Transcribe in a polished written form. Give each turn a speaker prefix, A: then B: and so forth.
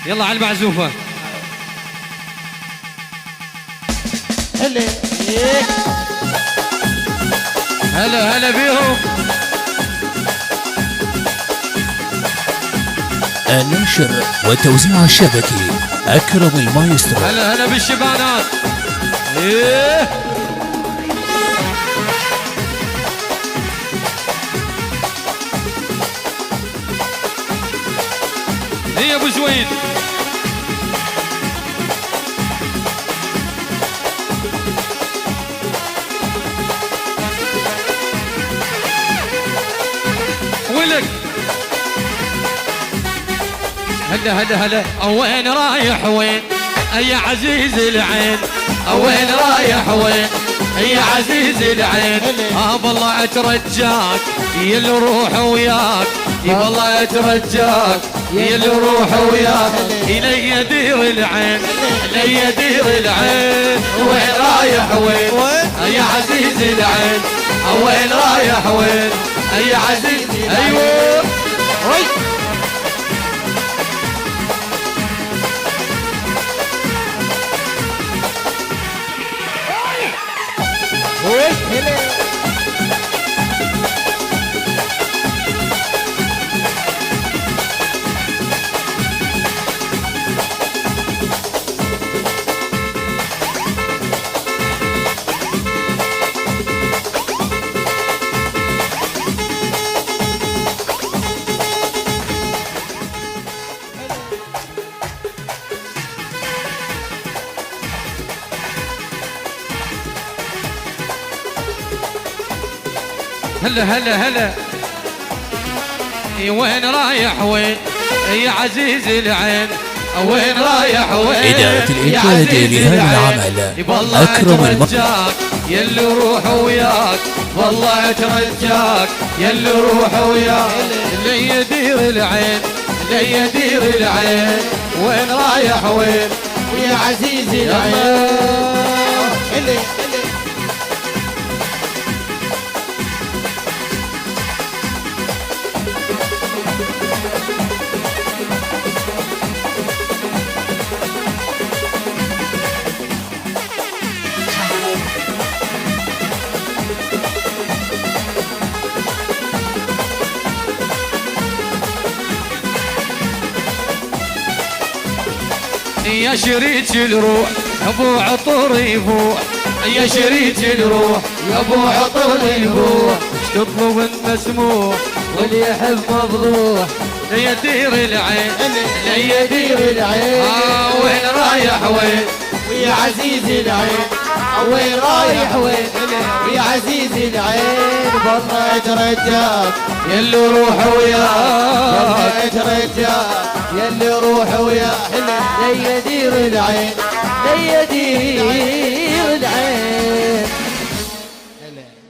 A: يلا على المعزوفة. هلا هلا بيهم.
B: النشر والتوزيع الشبكي أكرم المايسترو.
A: هلا هلا بالشبانات. ايه هي ابو زويد. ولك هلا هلا هلا. وين رايح وين يا عزيز العين؟ وين رايح وين يا عزيز العين؟ بالله اترجاك يا روح وياك، والله اترجاك يا روح وياك، الي دير العين الي دير العين. وين رايح وين يا عزيز العين؟ وين رايح وين يا عزيز؟ ايوه هلا هلا هلا. وين رايح وين يا عزيز العين؟ وين رايح وين
B: إدارة الإنتاج لهذا العمل أكرم
A: المرجاك يا اللي روح وياك، والله اترجاك يا اللي روح وياك، اللي يدير العين اللي يدير العين. وين رايح وين
C: يا عزيز العين؟
A: يا شريك الروح ابو عطر يفوح، يا شريك الروح يا ابو عطر يفوح، تطلب المسموح واللي يحب مفضوح، يدير العين
C: يدير العين.
A: وين رايح وين
C: ويا عزيز العين؟ وين رايح وين ويا عزيز العين؟ والله اترجاك
A: يا اللي روح وياك،
C: والله اترجاك يا اللي روح وياك، يدير العين يدير العين.